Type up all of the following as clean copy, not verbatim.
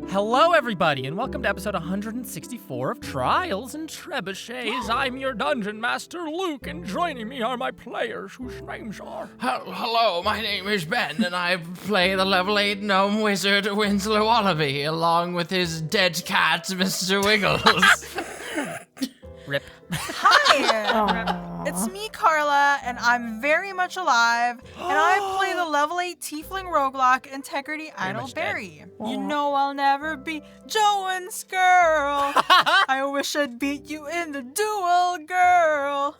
Hello, everybody, and welcome to episode 164 of Trials and Trebuchets. I'm your dungeon master, Luke, and joining me are my players, whose names are... Hello, my name is Ben, and I play the level 8 gnome wizard Winslow Wallaby, along with his dead cat, Mr. Wiggles. Rip. Hi, it's me, Carla, and I'm very much alive, and I play the level 8 tiefling roguelike Integrity Idleberry. You know I'll never be Joan's girl. I wish I'd beat you in the duel, girl.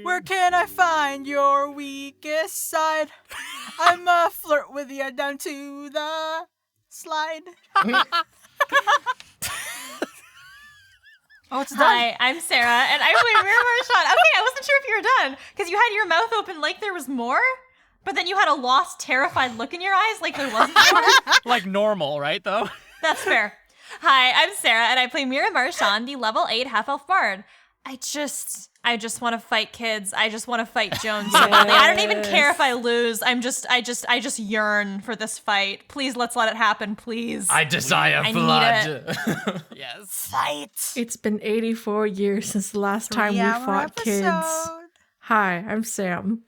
Where can I find your weakest side? I'ma flirt with you down to the slide. Oh, it's done. Hi, I'm Sarah, and I play Mirror Marchand. Okay, I wasn't sure if you were done, because you had your mouth open like there was more, but then you had a lost, terrified look in your eyes like there wasn't more. Like normal, right, though? That's fair. Hi, I'm Sarah, and I play Mirror Marchand, the level 8 half-elf bard. I just want to fight kids. I just want to fight Joan so badly. I don't even care if I lose. I just yearn for this fight. Please, let's let it happen, please. I desire blood. Yes. Fight. It's been 84 years since the last time we fought kids. Hi, I'm Sam.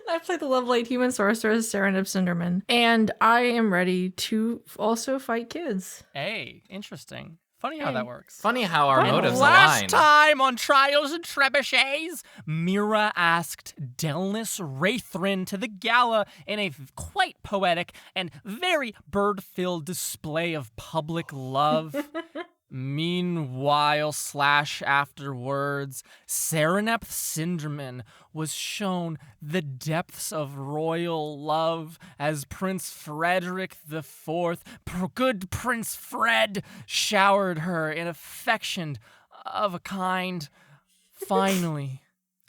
I play the level 8 human sorceress, Serenib Cinderman, and I am ready to also fight kids. Hey, interesting. Funny how that works. Funny how our motives Last align. time on Trials and Trebuchets, Mira asked Delnis Wraithrin to the gala in a quite poetic and very bird-filled display of public love. Meanwhile, afterwards, Serenep Cinderman was shown the depths of royal love as Prince Frederick IV, good Prince Fred, showered her in affection of a kind. Finally,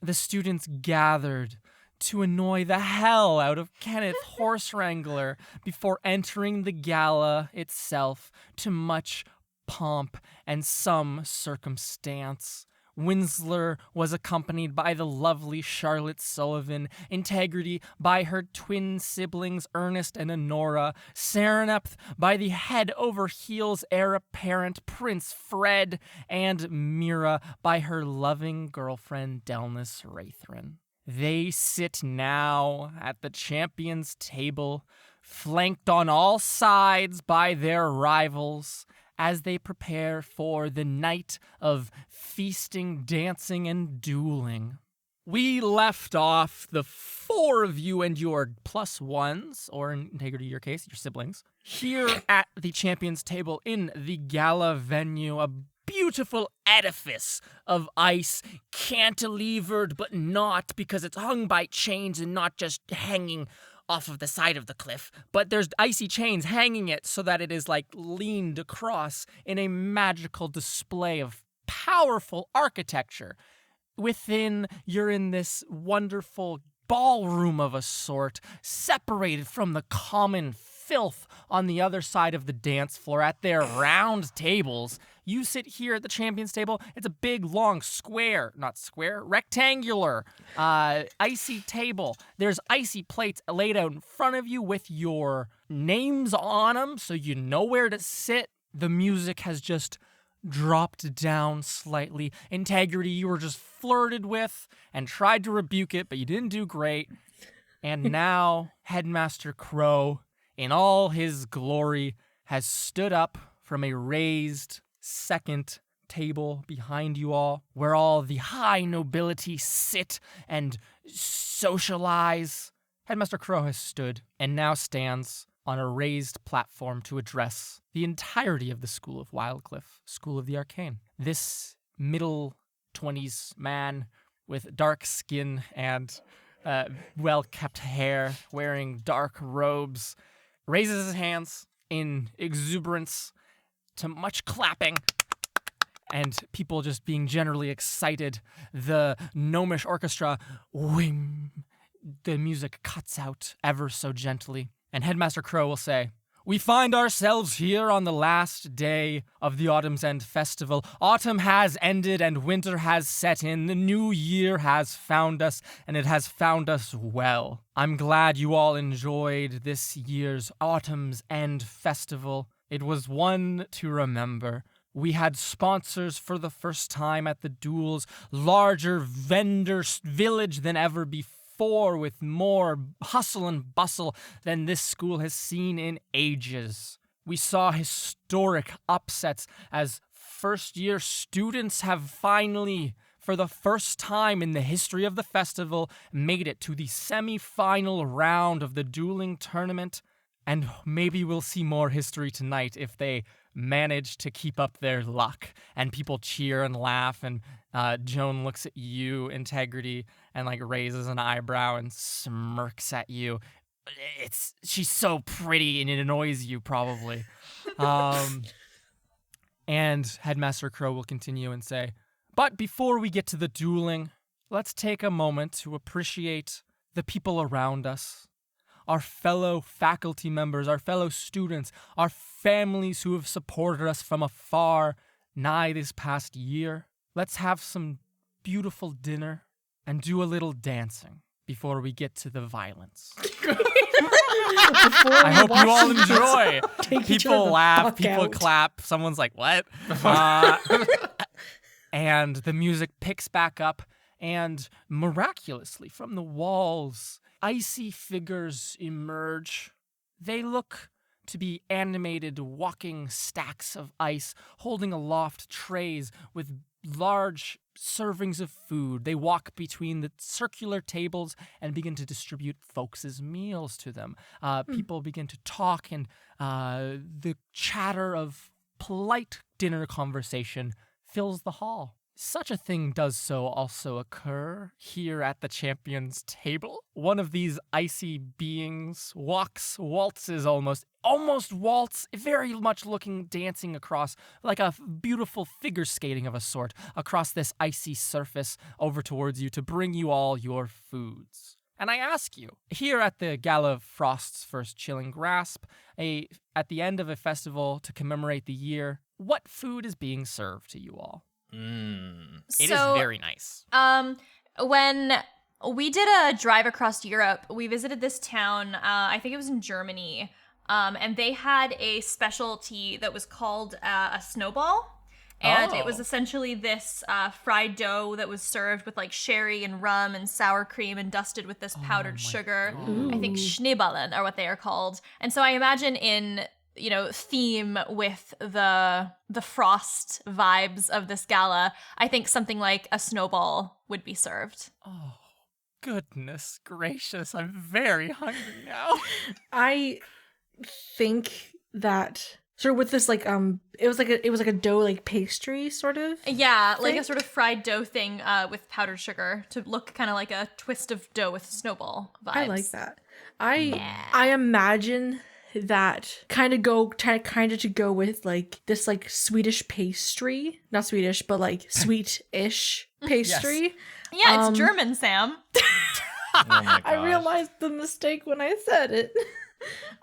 the students gathered to annoy the hell out of Kenneth Horse Wrangler before entering the gala itself to much pomp and some circumstance. Winsler was accompanied by the lovely Charlotte Sullivan, Integrity by her twin siblings Ernest and Honora, Serenepth by the head-over-heels heir-apparent Prince Fred, and Mira by her loving girlfriend Delnis Wraithrin. They sit now at the champions' table, flanked on all sides by their rivals, as they prepare for the night of feasting, dancing, and dueling. We left off the four of you and your plus ones, or in Integrity, your case, your siblings, here at the champions table in the gala venue, a beautiful edifice of ice, cantilevered but not, because it's hung by chains and not just hanging off of the side of the cliff, but there's icy chains hanging it so that it is like leaned across in a magical display of powerful architecture. Within, you're in this wonderful ballroom of a sort, separated from the common filth on the other side of the dance floor at their round tables. You sit here at the champions table. It's a big, long, rectangular, icy table. There's icy plates laid out in front of you with your names on them, so you know where to sit. The music has just dropped down slightly. Integrity, you were just flirted with and tried to rebuke it, but you didn't do great. And now, Headmaster Crow, in all his glory, has stood up from a raised second table behind you all, where all the high nobility sit and socialize. Headmaster Crow has stood and now stands on a raised platform to address the entirety of the School of Wildcliff, School of the Arcane. This middle 20s man with dark skin and well-kept hair, wearing dark robes, raises his hands in exuberance to much clapping and people just being generally excited. The gnomish orchestra, whim, the music cuts out ever so gently. And Headmaster Crow will say, We find ourselves here on the last day of the Autumn's End Festival. Autumn has ended and winter has set in. The new year has found us, and it has found us well. I'm glad you all enjoyed this year's Autumn's End Festival. It was one to remember. We had sponsors for the first time at the duels, larger vendor village than ever before, with more hustle and bustle than this school has seen in ages. We saw historic upsets as first-year students have finally, for the first time in the history of the festival, made it to the semi-final round of the dueling tournament. And maybe we'll see more history tonight if they manage to keep up their luck. And people cheer and laugh, and Joan looks at you, Integrity, and like raises an eyebrow and smirks at you. She's so pretty and it annoys you probably. And Headmaster Crow will continue and say, but before we get to the dueling, let's take a moment to appreciate the people around us. Our fellow faculty members, our fellow students, our families who have supported us from afar nigh this past year. Let's have some beautiful dinner and do a little dancing before we get to the violence. I hope you all enjoy. People laugh, people clap. Someone's like, what? And the music picks back up, and miraculously from the walls, icy figures emerge. They look to be animated walking stacks of ice, holding aloft trays with large servings of food. They walk between the circular tables and begin to distribute folks' meals to them. People begin to talk, and the chatter of polite dinner conversation fills the hall. Such a thing does so also occur here at the champions table. One of these icy beings waltzes almost waltz, very much dancing across, like a beautiful figure skating of a sort, across this icy surface over towards you to bring you all your foods. And I ask you, here at the Gala of Frost's First Chilling Grasp, at the end of a festival to commemorate the year, what food is being served to you all? It is very nice. When we did a drive across Europe, we visited this town, I think it was in Germany, and they had a specialty that was called a snowball. And it was essentially this fried dough that was served with like sherry and rum and sour cream and dusted with this powdered sugar. I think Schneeballen are what they are called. And so I imagine in theme with the frost vibes of this gala, I think something like a snowball would be served. Oh, goodness gracious. I'm very hungry now. I think that sort of with this it was like a dough like pastry sort of. Yeah, like a sort of fried dough thing with powdered sugar to look kind of like a twist of dough with snowball vibes. I like that. I imagine that kind of to go with like this like Swedish pastry, not Swedish, but like sweet-ish pastry. Yes. Yeah, it's German, Sam. Oh my gosh. I realized the mistake when I said it.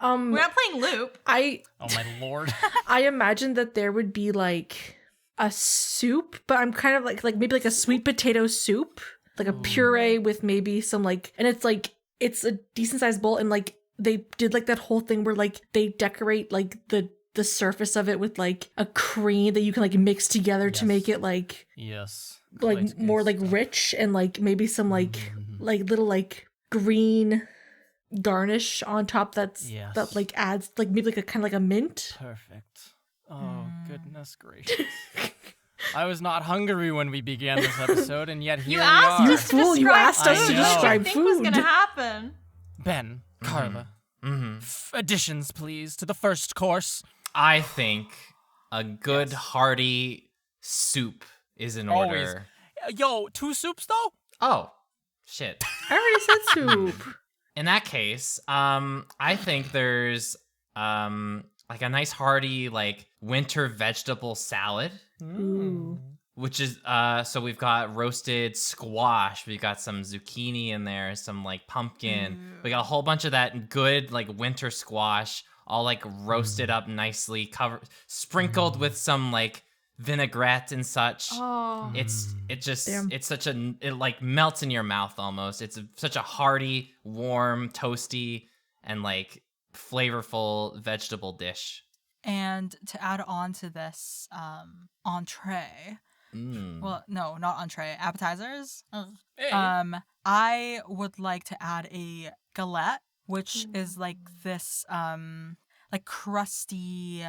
We're not playing loop. Oh my lord. I imagine that there would be like a soup, but I'm kind of like maybe like a sweet potato soup, like a puree with maybe some like, and it's a decent sized bowl, and like they did like that whole thing where like they decorate like the surface of it with like a cream that you can like mix together to make it like like more like rich, and like maybe some like little like green garnish on top that like adds like maybe like a kind of like a mint. Perfect. Oh goodness gracious. I was not hungry when we began this episode, and yet here we are. You fool! You asked us to describe food. food. What was gonna happen? Ben, Carla, additions, please, to the first course. I think a good hearty soup is in order. Yo, 2 soups though? Oh, shit. I already said soup. In that case, I think there's like a nice hearty like winter vegetable salad. Ooh. Which is so we've got roasted squash, we got some zucchini in there, some like pumpkin. We got a whole bunch of that good like winter squash, all like roasted up nicely, sprinkled with some like vinaigrette and such. Oh. It like melts in your mouth almost. It's such a hearty, warm, toasty, and like flavorful vegetable dish. And to add on to this entree, well, no, not entree, appetizers. Hey. I would like to add a galette, which is like this like crusty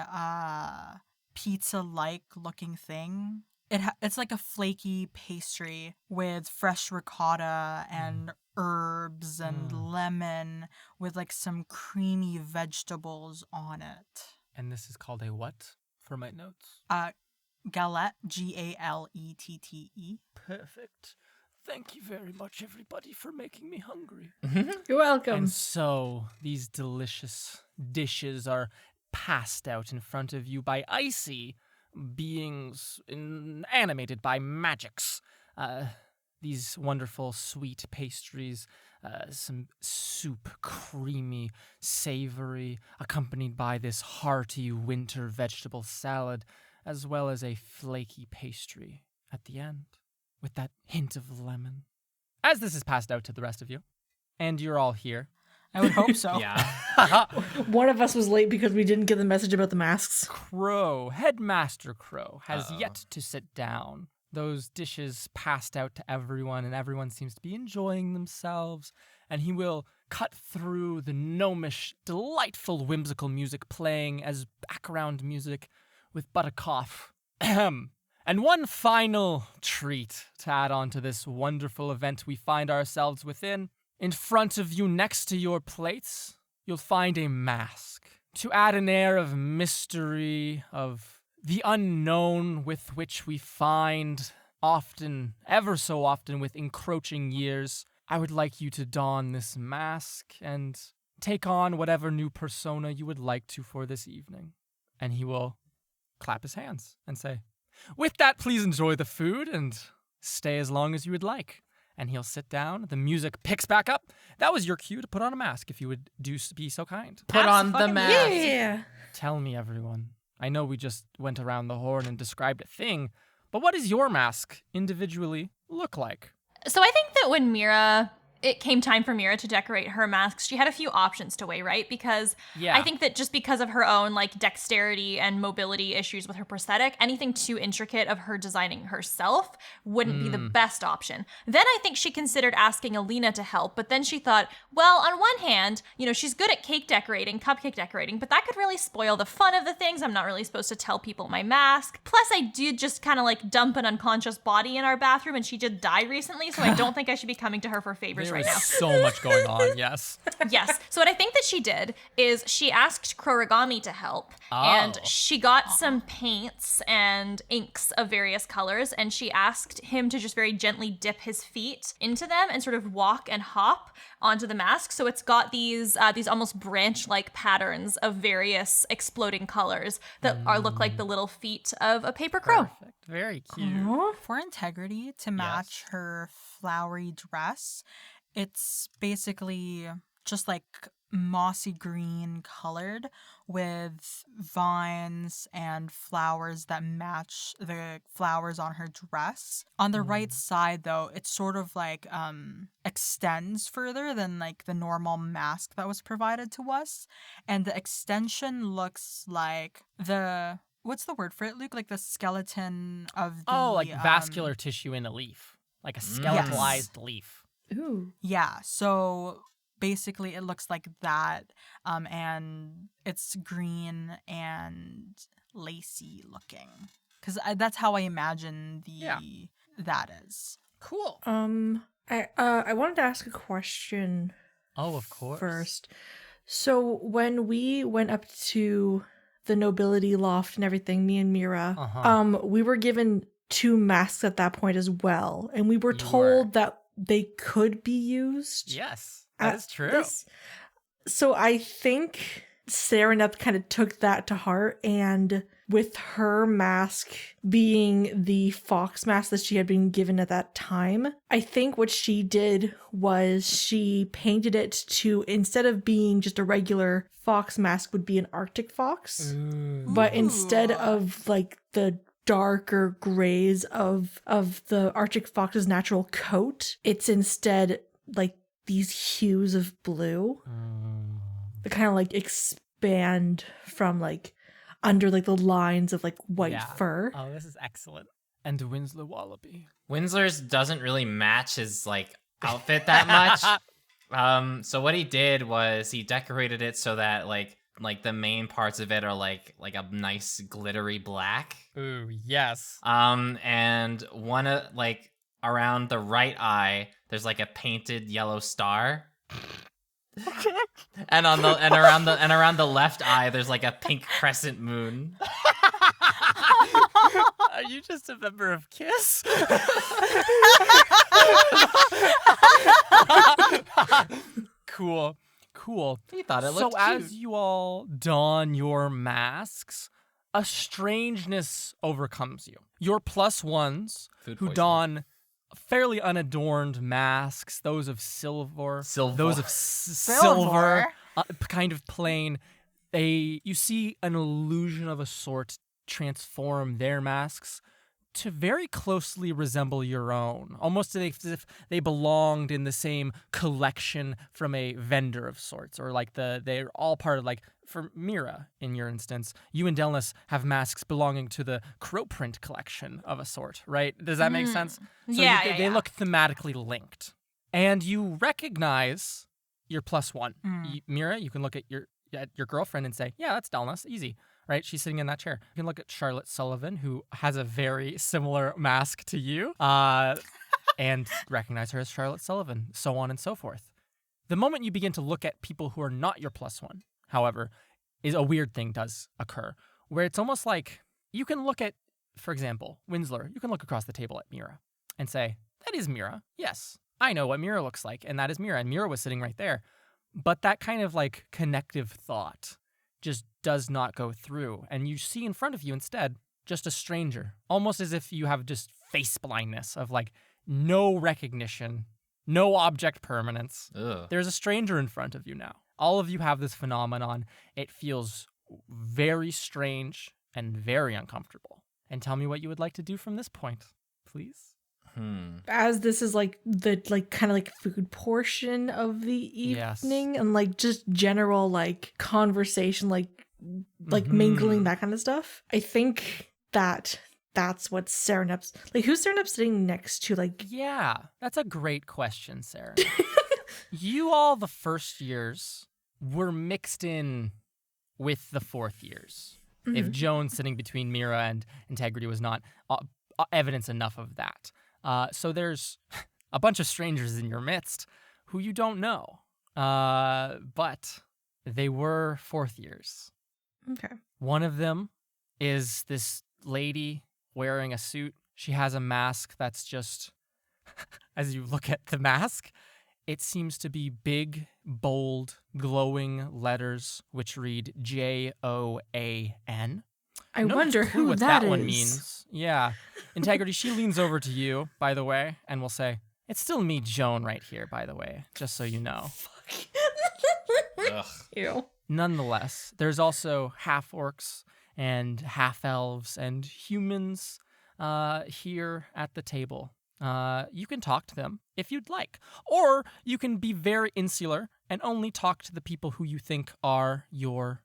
pizza-like looking thing. It's like a flaky pastry with fresh ricotta and herbs and lemon with like some creamy vegetables on it. And this is called a what for my notes? Galette, Galette. Perfect. Thank you very much, everybody, for making me hungry. You're welcome. And so these delicious dishes are passed out in front of you by icy beings animated by magics. These wonderful sweet pastries, some soup, creamy, savory, accompanied by this hearty winter vegetable salad, as well as a flaky pastry at the end, with that hint of lemon. As this is passed out to the rest of you, and you're all here. I would hope so. Yeah. One of us was late because we didn't get the message about the masks. Headmaster Crow, has yet to sit down. Those dishes passed out to everyone, and everyone seems to be enjoying themselves, and he will cut through the gnomish, delightful, whimsical music playing as background music with but a cough. Ahem. And one final treat to add on to this wonderful event we find ourselves within. In front of you, next to your plates, you'll find a mask to add an air of mystery, of the unknown with which we find often, ever so often, with encroaching years. I would like you to don this mask and take on whatever new persona you would like to for this evening. And he will clap his hands and say, "With that, please enjoy the food and stay as long as you would like." And he'll sit down. The music picks back up. That was your cue to put on a mask, if you would be so kind. Put on the mask. Yeah. Tell me, everyone. I know we just went around the horn and described a thing, but what does your mask individually look like? So I think that when it came time for Mira to decorate her masks, she had a few options to weigh, right? Because Yeah. I think that just because of her own like dexterity and mobility issues with her prosthetic, anything too intricate of her designing herself wouldn't be the best option. Then I think she considered asking Alina to help, but then she thought, well, on one hand, she's good at cupcake decorating, but that could really spoil the fun of the things. I'm not really supposed to tell people my mask. Plus, I did just kind of like dump an unconscious body in our bathroom, and she did die recently, so I don't think I should be coming to her for favors right now. So much going on, yes. Yes. So what I think that she did is she asked Kurogami to help, and she got some paints and inks of various colors, and she asked him to just very gently dip his feet into them and sort of walk and hop onto the mask. So it's got these almost branch-like patterns of various exploding colors that look like the little feet of a paper crow. Perfect. Very cute. For integrity, to match her flowery dress, it's basically just like mossy green colored with vines and flowers that match the flowers on her dress. On the right side, though, it sort of like extends further than like the normal mask that was provided to us. And the extension looks like what's the word for it, Luke? Like the skeleton of the... like vascular tissue in a leaf. Like a skeletalized leaf. Ooh. Yeah, so basically it looks like that, and it's green and lacy looking. Because that's how I imagine that is. Cool. I wanted to ask a question. Oh, of course. First. So when we went up to the nobility loft and everything, me and Mira, we were given 2 masks at that point as well, and we were told that they could be used. Yes, that is true. So I think Serenep kind of took that to heart, and with her mask being the fox mask that she had been given at that time, I think what she did was she painted it to, instead of being just a regular fox mask, would be an Arctic fox. But instead of like the darker grays of the Arctic fox's natural coat, it's instead like these hues of blue that kind of like expand from like under like the lines of like white fur. Oh, this is excellent. And Winslow Wallaby. Winslow's doesn't really match his like outfit that much. So what he did was he decorated it so that like the main parts of it are like a nice glittery black. Ooh, yes. And one like around the right eye, there's like a painted yellow star. and around the left eye, there's like a pink crescent moon. Are you just a member of KISS? Cool. He thought it looked So cute. as you all don your masks, a strangeness overcomes you. Your plus ones, Food who poisoning. don fairly unadorned masks, those of silver, those of silver, kind of plain, you see an illusion of a sort transform their masks to very closely resemble your own, almost as if they belonged in the same collection from a vendor of sorts, or like they're all part of, like, for Mira, in your instance, you and Delnus have masks belonging to the crow print collection of a sort, right? Does that make sense? So they look thematically linked. And you recognize your plus one. Mira, you can look at your girlfriend and say, yeah, that's Delnus, easy. Right? She's sitting in that chair. You can look at Charlotte Sullivan, who has a very similar mask to you, and recognize her as Charlotte Sullivan, so on and so forth. The moment you begin to look at people who are not your plus one, however, is a weird thing does occur, where it's almost like you can look at, for example, Winsler, you can look across the table at Mira and say, that is Mira. Yes, I know what Mira looks like, and that is Mira, and Mira was sitting right there. But that kind of like connective thought just does not go through. And you see in front of you instead just a stranger, almost as if you have just face blindness of like no recognition, no object permanence. Ugh. There's a stranger in front of you now. All of you have this phenomenon. It feels very strange and very uncomfortable. And tell me what you would like to do from this point, please. As this is like the like kind of like food portion of the evening, and like just general like conversation, like mingling, that kind of stuff. I think that's what Serenep's like. Who's Serenep sitting next to? Like, yeah, that's a great question, Sarah. You all, the first years, were mixed in with the fourth years. If Joan sitting between Mira and Integrity was not evidence enough of that. So there's a bunch of strangers in your midst who you don't know, but they were fourth years. okay. One of them is this lady wearing a suit. She has a mask that's just, as you look at the mask, it seems to be big, bold, glowing letters which read Joan. I No wonder clue who what that one is. means. Yeah. Integrity, she leans over to you, by the way, and will say, it's still me, Joan, right here, by the way, just so you know. Ugh. Ew. Nonetheless, there's also half-orcs and half-elves and humans here at the table. You can talk to them if you'd like. Or you can be very insular and only talk to the people who you think are your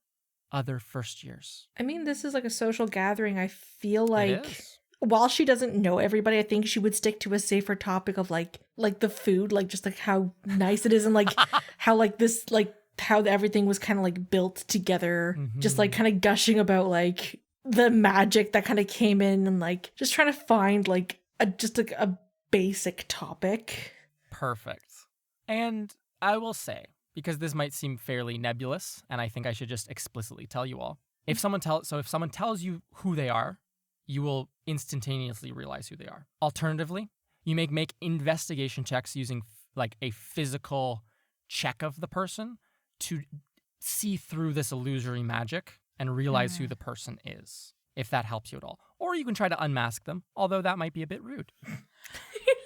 other first years. I mean, this is like a social gathering. I feel like It is. while she doesn't know everybody, I think she would stick to a safer topic of like the food, like just like how nice it is, and like how like this like how everything was kind of like built together, just like kind of gushing about like the magic that kind of came in, and like just trying to find like a basic topic. Perfect. And I will say, because this might seem fairly nebulous, and I think I should just explicitly tell you all. If someone tells you who they are, you will instantaneously realize who they are. Alternatively, you may make investigation checks using like a physical check of the person to see through this illusory magic and realize who the person is, if that helps you at all. Or you can try to unmask them, although that might be a bit rude.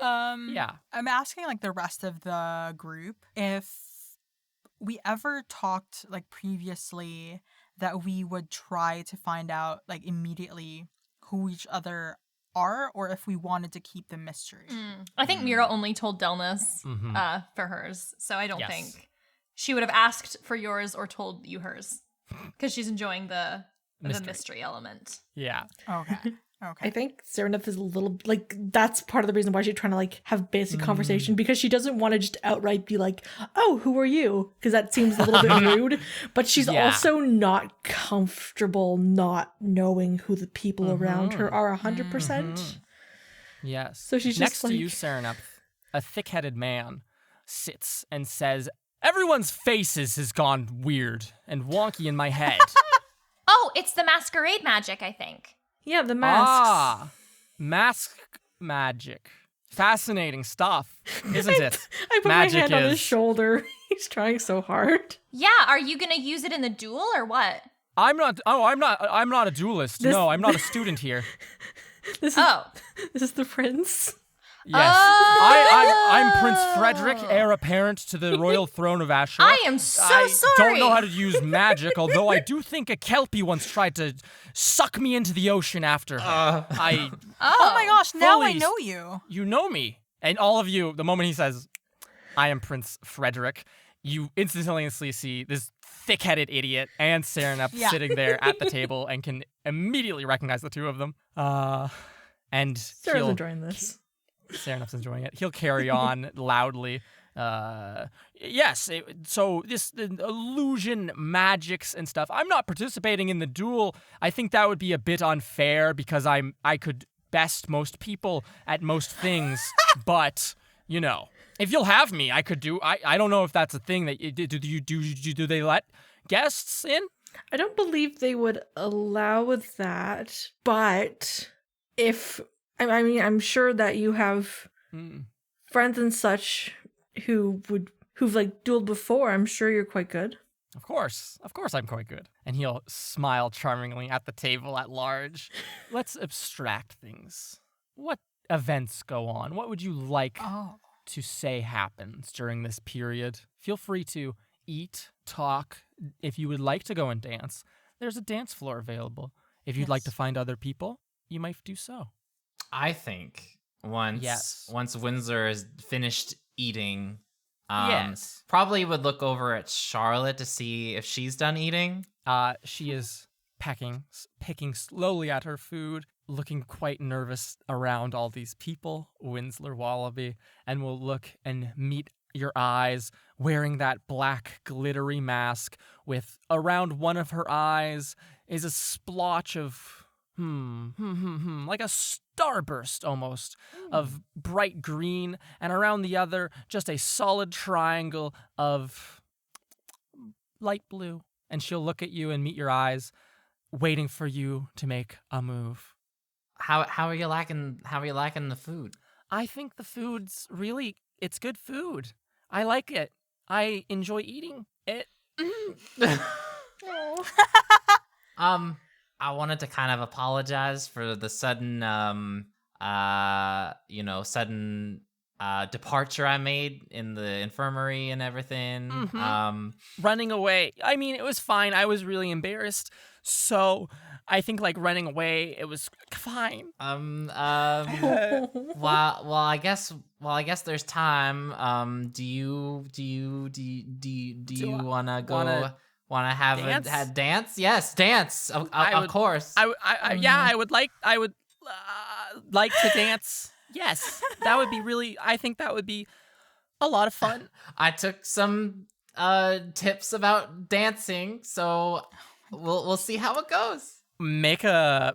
Yeah. I'm asking like the rest of the group if we ever talked like previously that we would try to find out like immediately who each other are, or if we wanted to keep the mystery. I think Mira only told Delnis for hers, so I don't think she would have asked for yours or told you hers, because she's enjoying the mystery element. Yeah. Okay. I think Serenith is a little like that's part of the reason why she's trying to like have basic conversation, because she doesn't want to just outright be like, "Oh, who are you?" Because that seems a little bit rude. But she's also not comfortable not knowing who the people around her are 100%. Yes. So she's next just like, to you, Serenith, a thick-headed man sits and says, "Everyone's faces has gone weird and wonky in my head." Oh, it's the masquerade magic, I think. yeah, the masks. Mask magic. Fascinating stuff, isn't it? I put Magic my hand on his is. shoulder. He's trying so hard. Yeah, are you gonna use it in the duel or what? I'm not a duelist. No, I'm not a student here. This is Oh. this is the prince. Yes. I'm Prince Frederick, heir apparent to the royal throne of Asher. I am so I sorry. don't know how to use magic, although I do think a Kelpie once tried to suck me into the ocean after her. Oh my gosh, now I fully- know you. You know me. And all of you, the moment he says, "I am Prince Frederick," you instantaneously see this thick-headed idiot and Serenep sitting there at the table and can immediately recognize the two of them. And Sarah's enjoying this. Serenep's enjoying it. He'll carry on loudly. Yes, so the illusion magics and stuff. I'm not participating in the duel. I think that would be a bit unfair because I could best most people at most things, but you know, if you'll have me, I could do. I don't know if that's a thing that do they let guests in? I don't believe they would allow that, but if I mean, I'm sure that you have friends and such who've like dueled before. I'm sure you're quite good. Of course, I'm quite good. And he'll smile charmingly at the table at large. Let's abstract things. What events go on? What would you like to say happens during this period? Feel free to eat, talk. If you would like to go and dance, there's a dance floor available. If you'd like to find other people, you might do so. I think once Windsor is finished eating, probably would look over at Charlotte to see if she's done eating. She is picking slowly at her food, looking quite nervous around all these people, Winsler Wallaby, and will look and meet your eyes wearing that black glittery mask with around one of her eyes is a splotch of like a starburst almost of bright green, and around the other just a solid triangle of light blue. And she'll look at you and meet your eyes, waiting for you to make a move. How are you liking the food? I think the food's really, it's good food. I like it. I enjoy eating it. I wanted to kind of apologize for the sudden departure I made in the infirmary and everything. Running away. I mean, it was fine. I was really embarrassed. So I think like running away, it was fine. Well, I guess there's time. Do you wanna go? Wanna have a dance? Yes, dance. Of course. I would like to dance. Yes, that would be really. I think that would be a lot of fun. I took some tips about dancing, so we'll see how it goes. Make a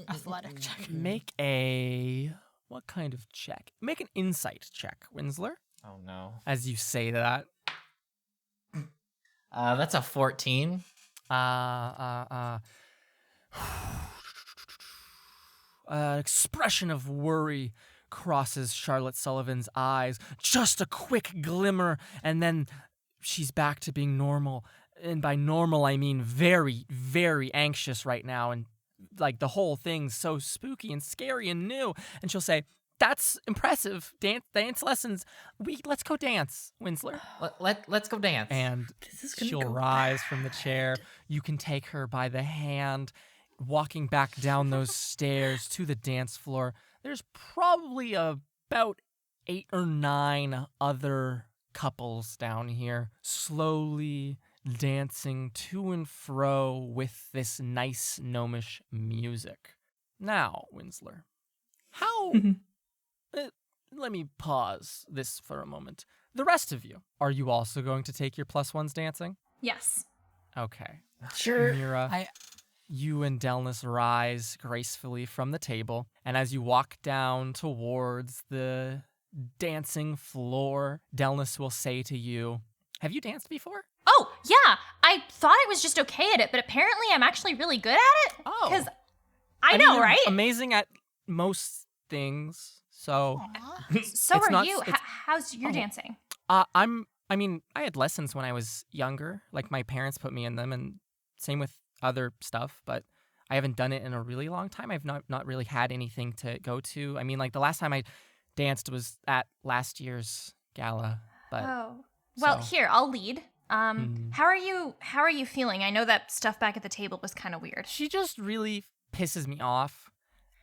Athletic check. Make a what kind of check? Make an insight check, Winsler. Oh no! As you say that. That's a 14. Expression of worry crosses Charlotte Sullivan's eyes. Just a quick glimmer, and then she's back to being normal. And by normal, I mean very, very anxious right now. And like the whole thing's so spooky and scary and new. And she'll say, "That's impressive. Dance lessons. Let's go dance, Winsler." Let's go dance. And she'll rise from the chair. You can take her by the hand, walking back down those stairs to the dance floor. There's probably about 8 or 9 other couples down here, slowly dancing to and fro with this nice gnomish music. Now, Winsler, how... let me pause this for a moment. The rest of you, are you also going to take your +1s dancing? Yes. Okay. Sure. Mira, you and Delnus rise gracefully from the table, and as you walk down towards the dancing floor, Delnus will say to you, "Have you danced before?" Oh, yeah. I thought I was just okay at it, but apparently I'm actually really good at it. Oh. Because I know, you're right? Amazing at most things, so... So It's are not- you. it's- How's your dancing? I had lessons when I was younger. Like, my parents put me in them, and same with other stuff, but I haven't done it in a really long time. I've not really had anything to go to. I mean, like, the last time I danced was at last year's gala, but... Oh. Well, so- here, I'll lead. How are you feeling? I know that stuff back at the table was kind of weird. She just really pisses me off.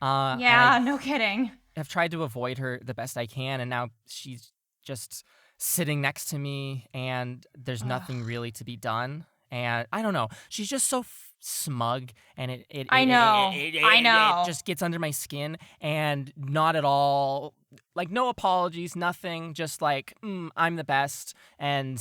And Yeah, I no kidding. have tried to avoid her the best I can, and now she's just sitting next to me, and there's nothing really to be done. And I don't know. She's just so smug, and I know. it just gets under my skin, and not at all, like, no apologies, nothing, just like, I'm the best, and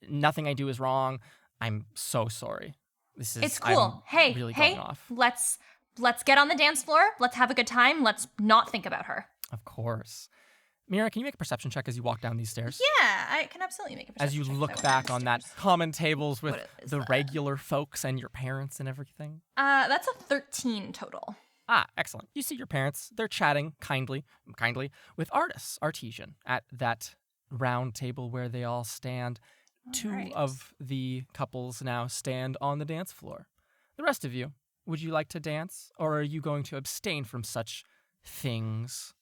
nothing I do is wrong. I'm so sorry. It's cool. I'm really going off. Let's get on the dance floor. Let's have a good time. Let's not think about her. Of course. Mira, can you make a perception check as you walk down these stairs? Yeah, I can absolutely make a perception As you check if I look went back down on the that stairs. common tables with What is the that? regular folks and your parents and everything. That's a 13 total. Ah, excellent. You see your parents. They're chatting kindly with Artesian, at that round table where they all stand. Two right. of the couples now stand on the dance floor. The rest of you, would you like to dance, or are you going to abstain from such things?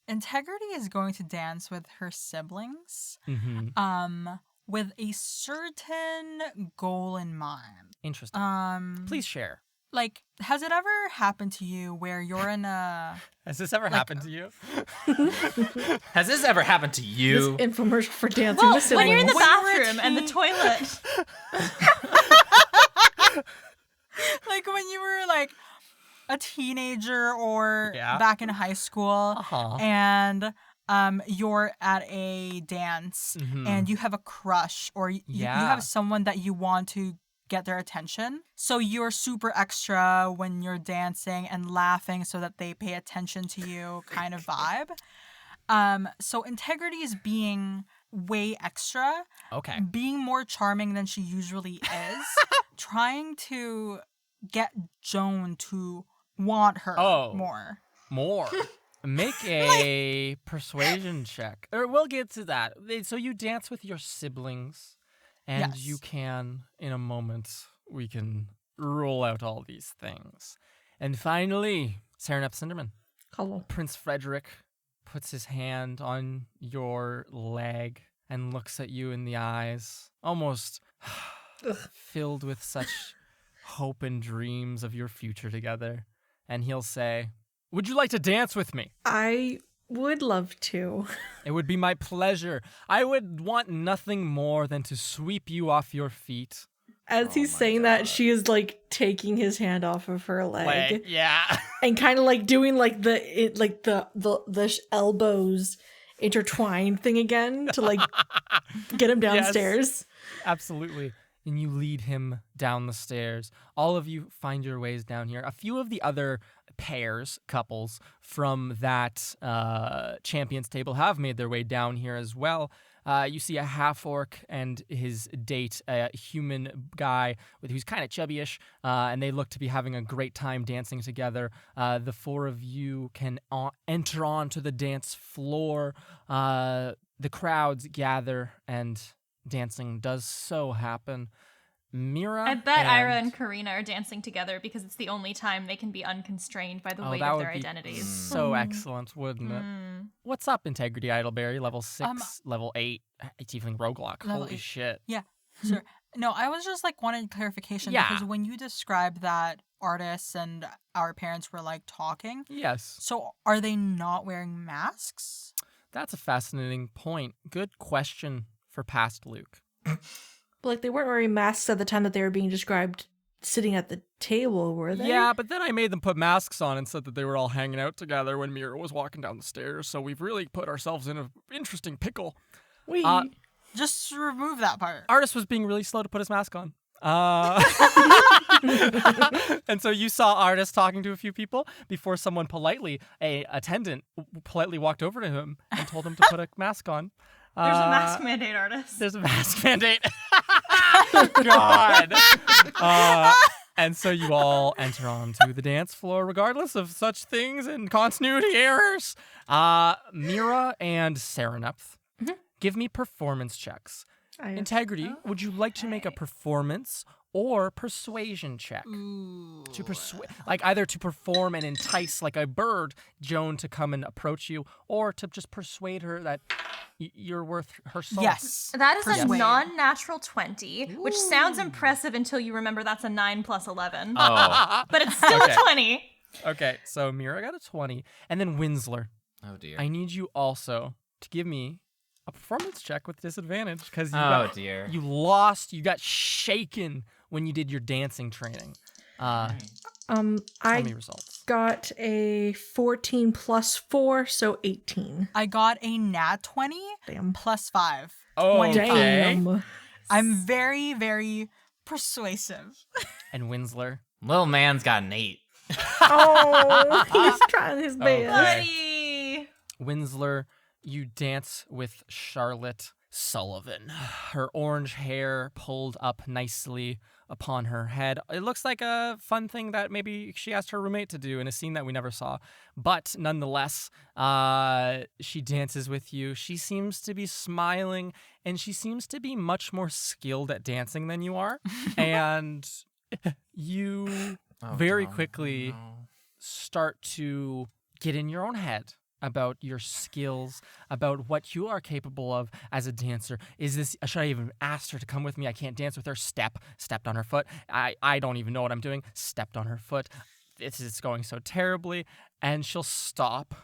Integrity is going to dance with her siblings, with a certain goal in mind. Interesting. Please share. Like, has it ever happened to you where you're in a... Has this ever happened to you? Has this ever happened to This you? infomercial for dancing Well, with when you're in the siblings. When you're a bathroom and the teen- toilet. like, when you were, like, a teenager or Yeah. back in high school, Uh-huh. and you're at a dance, and you have a crush, or you Yeah. have someone that you want to get their attention. So you're super extra when you're dancing and laughing so that they pay attention to you, kind of vibe. So Integrity is being way extra, Okay. being more charming than she usually is, trying to get Joan to want her more. More. Make a persuasion check. Or we'll get to that. So you dance with your siblings, and Yes. you can, in a moment, we can roll out all these things. And finally, Serenep Cinderman, Hello. Prince Frederick puts his hand on your leg and looks at you in the eyes, almost filled with such hope and dreams of your future together. And he'll say, "Would you like to dance with me? I would love to. It would be my pleasure. I would want nothing more than to sweep you off your feet." As he's saying that, she is like taking his hand off of her leg Yeah. and kind of like doing like the elbows intertwined thing again to like get him downstairs. Absolutely. And you lead him down the stairs. All of you find your ways down here. A few of the other couples from that champions table have made their way down here as well. You see a half-orc and his date, a human guy who's kind of chubbyish, and they look to be having a great time dancing together. The four of you can enter onto the dance floor. The crowds gather, and dancing does so happen. Mira, I bet Ira and Karina are dancing together because it's the only time they can be unconstrained by the weight of their identities. So excellent, wouldn't it? What's up, Integrity Idleberry? Level 6, level 8, Tiefling Roguelock. Level Holy 8. shit. Yeah, sure. No, I was just like wanting clarification because when you described that artists and our parents were like talking. Yes. So are they not wearing masks? That's a fascinating point. Good question for past Luke. But like they weren't wearing masks at the time that they were being described sitting at the table, were they? Yeah, but then I made them put masks on and said that they were all hanging out together when Mira was walking down the stairs. So we've really put ourselves in an interesting pickle. Just remove that part. Artist was being really slow to put his mask on. And so you saw Artist talking to a few people before someone politely, a attendant, politely walked over to him and told him to put a mask on. There's a mask mandate, Artist. There's a mask mandate. God. And so you all enter onto the dance floor, regardless of such things and continuity errors. Mira and Serenepth, give me performance checks. Integrity, would you like to make a performance or persuasion check? To persuade, like either to perform and entice like a bird Joan to come and approach you, or to just persuade her that you're worth her soul. Yes. That is a Persuade. non-natural 20, which sounds impressive until you remember that's a 9 plus 11. Oh. But it's still a 20. Okay, so Mira got a 20, and then Winsler, Oh dear. I need you also to give me a performance check with disadvantage because dear. you lost, you got shaken when you did your dancing training. Tell me results. Got a 14 plus 4, so 18. I got a nat 20 Damn. plus 5. Oh, 25. Damn. I'm very, very persuasive. And Winsler. Little man's got an 8. Oh, he's trying his best. Buddy. Winsler, you dance with Charlotte Sullivan. Her orange hair pulled up nicely upon her head. It looks like a fun thing that maybe she asked her roommate to do in a scene that we never saw. But nonetheless, she dances with you. She seems to be smiling, and she seems to be much more skilled at dancing than you are. And you very quickly start to get in your own head about your skills, about what you are capable of as a dancer. Should I even ask her to come with me? I can't dance with her. Stepped on her foot. I don't even know what I'm doing. Stepped on her foot. It's going so terribly. And she'll stop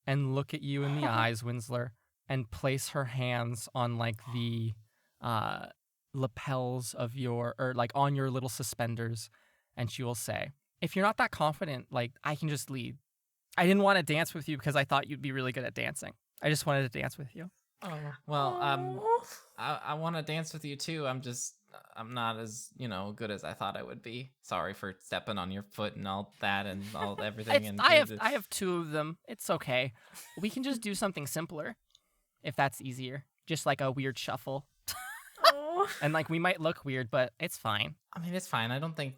and look at you in the eyes, Winsler, and place her hands on like the lapels of on your little suspenders. And she will say, if you're not that confident, like I can just lead. I didn't want to dance with you because I thought you'd be really good at dancing. I just wanted to dance with you. Oh, well, I want to dance with you too. I'm not as, good as I thought I would be. Sorry for stepping on your foot and all that and all everything. I have 2 of them. It's okay. We can just do something simpler, if that's easier. Just like a weird shuffle. And like we might look weird, but it's fine. I mean, it's fine. I don't think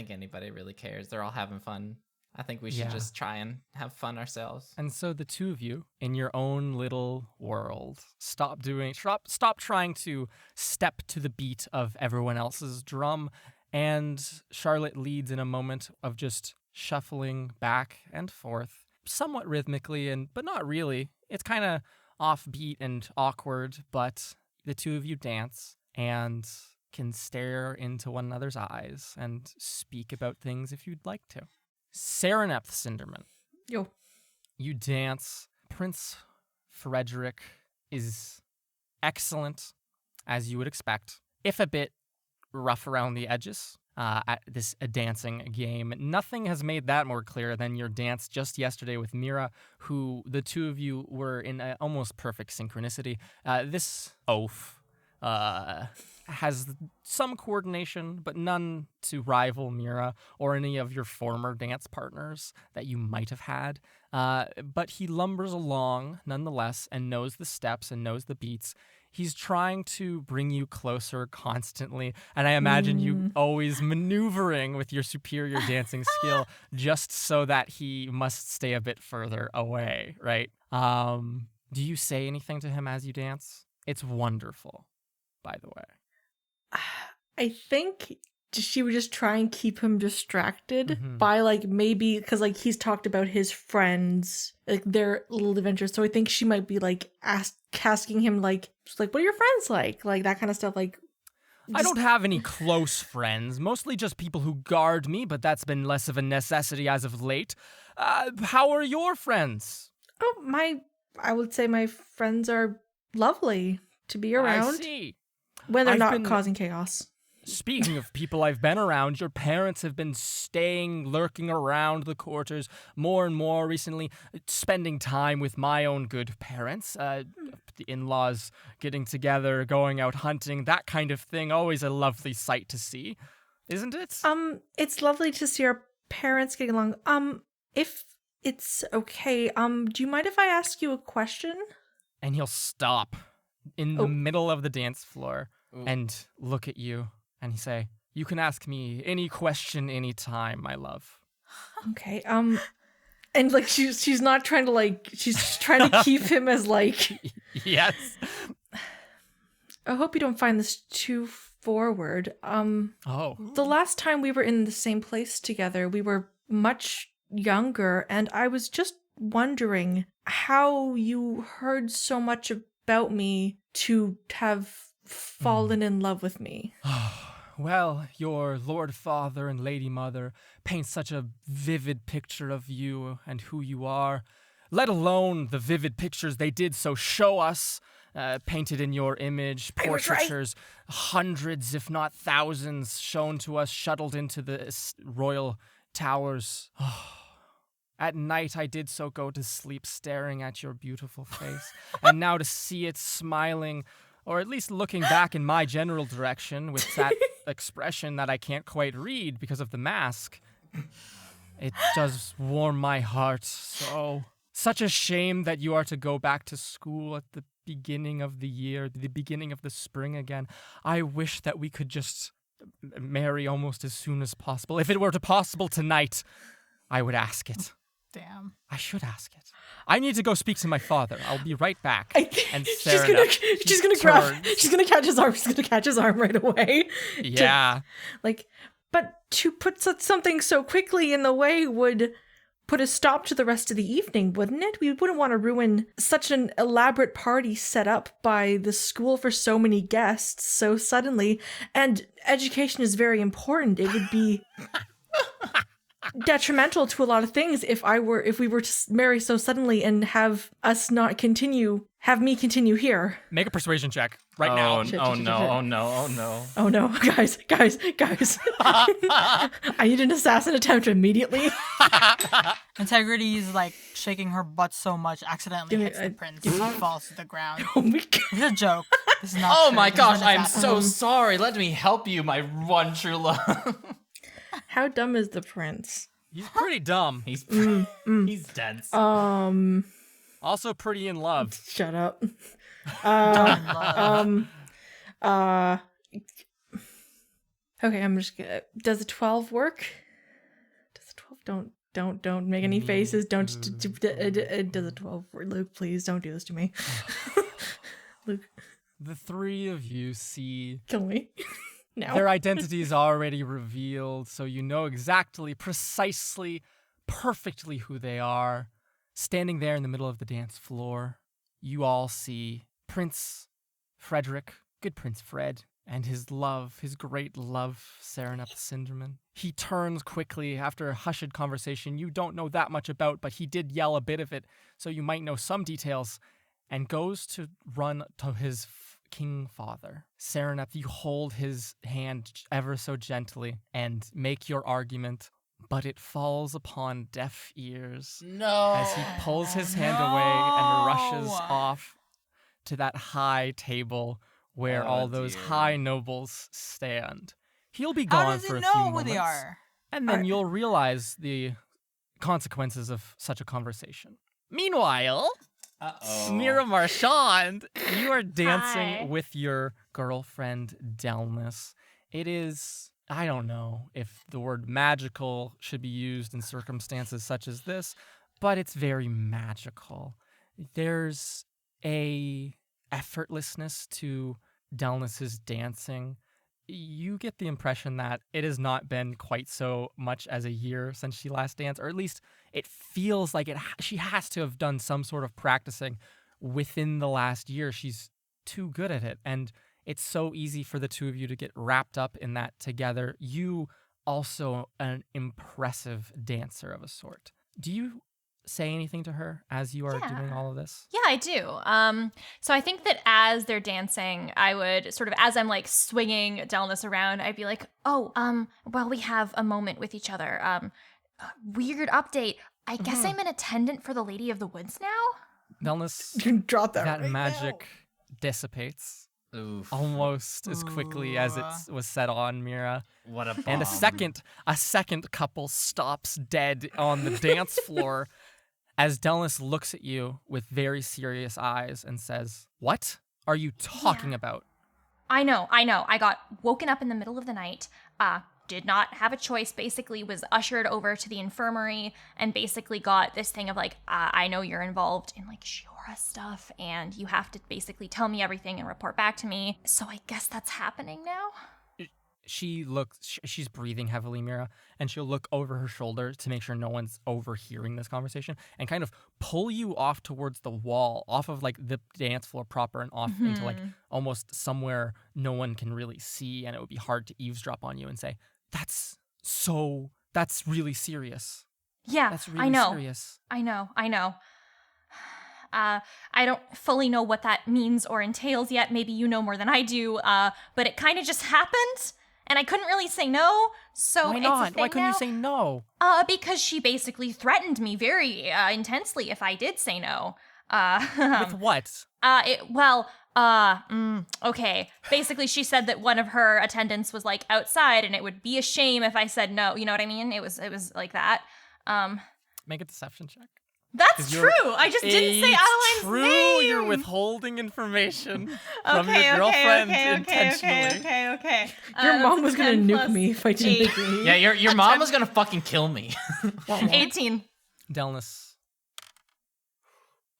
anybody really cares. They're all having fun. I think we should just try and have fun ourselves. And so the 2 of you, in your own little world, stop trying to step to the beat of everyone else's drum. And Charlotte leads in a moment of just shuffling back and forth, somewhat rhythmically, but not really. It's kind of offbeat and awkward, but the 2 of you dance and can stare into one another's eyes and speak about things if you'd like to. Serenepth Cinderman. Yo. You dance. Prince Frederick is excellent, as you would expect, if a bit rough around the edges at this dancing game. Nothing has made that more clear than your dance just yesterday with Mira, who the 2 of you were in almost perfect synchronicity. This oaf has some coordination, but none to rival Mira or any of your former dance partners that you might have had. But he lumbers along nonetheless and knows the steps and knows the beats. He's trying to bring you closer constantly, and I imagine you always maneuvering with your superior dancing skill just so that he must stay a bit further away, right? Do you say anything to him as you dance? It's wonderful, by the way. I think she would just try and keep him distracted Mhm. by like maybe because like he's talked about his friends, like their little adventures. So I think she might be like asking him like what are your friends like that kind of stuff. Like I don't have any close friends, mostly just people who guard me, but that's been less of a necessity as of late. How are your friends? I would say my friends are lovely to be around I see. when they're I've not been- causing chaos. Speaking of people I've been around, your parents have been lurking around the quarters more and more recently, spending time with my own good parents. The in-laws getting together, going out hunting, that kind of thing. Always a lovely sight to see, isn't it? It's lovely to see our parents getting along. If it's okay, do you mind if I ask you a question? And he'll stop in the middle of the dance floor and look at you. And he say, "You can ask me any question anytime, my love." Okay. And like she's not trying to like she's trying to keep him as like. Yes. I hope you don't find this too forward. Oh. The last time we were in the same place together, we were much younger, and I was just wondering how you heard so much about me to have fallen in love with me. Well, your Lord Father and Lady Mother paint such a vivid picture of you and who you are, let alone the vivid pictures they did so show us, painted in your image, I was right. portraitures, hundreds if not thousands shown to us, shuttled into the royal towers. At night I did so go to sleep staring at your beautiful face, and now to see it smiling, or at least looking back in my general direction with that expression that I can't quite read because of the mask, it does warm my heart so. Such a shame that you are to go back to school at the beginning of the year, the beginning of the spring again. I wish that we could just marry almost as soon as possible. If it were possible tonight, I would ask it. Damn. I should ask it. I need to go speak to my father. I'll be right back. And she's Sarah gonna catch his arm. She's gonna catch his arm right away. Yeah. But to put something so quickly in the way would put a stop to the rest of the evening, wouldn't it? We wouldn't want to ruin such an elaborate party set up by the school for so many guests so suddenly. And education is very important. It would be detrimental to a lot of things if we were to marry so suddenly and have me continue here. Make a persuasion check right now. Oh no. Oh no, guys. I need an assassin attempt immediately. Integrity is like shaking her butt so much, accidentally hits the prince. He falls to the ground. Oh my god. It's a joke. This is not Oh true. my This is gosh, an I'm assassin. so sorry. Let me help you, my one true love. How dumb is the prince? He's pretty dumb. He's dense. Also pretty in love. Shut up. Dumb love. Okay, I'm just gonna. Does a 12 work? Does a 12 don't make any faces. Don't. Does a 12 work? Luke, please don't do this to me. Luke, The three of you see kill me. No. their identities already revealed, so you know precisely, perfectly who they are. Standing there in the middle of the dance floor, you all see Prince Frederick, good Prince Fred, and his great love, Serenep Cinderman. He turns quickly after a hushed conversation you don't know that much about, but he did yell a bit of it, so you might know some details, and goes to run to his king father. Serenep, you hold his hand ever so gently and make your argument, but it falls upon deaf ears. No. As he pulls his hand away and rushes off to that high table where all those high nobles stand. He'll be How gone does he for a know few who moments. they are? And then you'll realize the consequences of such a conversation. Meanwhile, Uh-oh. Mira Marchand, you are dancing Hi. with your girlfriend, Delmas. It is, I don't know if the word magical should be used in circumstances such as this, but it's very magical. There's a effortlessness to Delmas's dancing. You get the impression that it has not been quite so much as a year since she last danced, or at least it feels like she has to have done some sort of practicing within the last year. She's too good at it, and it's so easy for the two of you to get wrapped up in that together. You also an impressive dancer of a sort. Do you say anything to her as you are doing all of this? Yeah, I do. So I think that as they're dancing, I would sort of, as I'm like swinging Delmas around, I'd be like, well, we have a moment with each other. Weird update. I guess I'm an attendant for the Lady of the Woods now? Delmas, You drop that that right magic dissipates Oof. almost as quickly as it was set on, Mira. What a bomb. And a second couple stops dead on the dance floor as Delmas looks at you with very serious eyes and says, "What are you talking about?" I know. I got woken up in the middle of the night, did not have a choice, basically was ushered over to the infirmary and basically got this thing of like, I know you're involved in like Shiora stuff and you have to basically tell me everything and report back to me. So I guess that's happening now? She's breathing heavily, Mira, and she'll look over her shoulder to make sure no one's overhearing this conversation and kind of pull you off towards the wall, off of like the dance floor proper and off into like almost somewhere no one can really see, and it would be hard to eavesdrop on you and say, that's really serious. Yeah, That's really I know. serious. I know. I don't fully know what that means or entails yet. Maybe you know more than I do, but it kind of just happened. And I couldn't really say no, so Why it's not? a thing Why couldn't now. you say no? Because she basically threatened me very intensely if I did say no. With what? Okay. Basically, she said that one of her attendants was like outside, and it would be a shame if I said no. You know what I mean? It was like that. Make a deception check. That's true. I just didn't say Adeline's True, name. you're withholding information from your girlfriend intentionally. Okay. Your mom was gonna 10 nuke plus me if I didn't 8. agree. Yeah, your mom was gonna fucking kill me. 18. Delmas.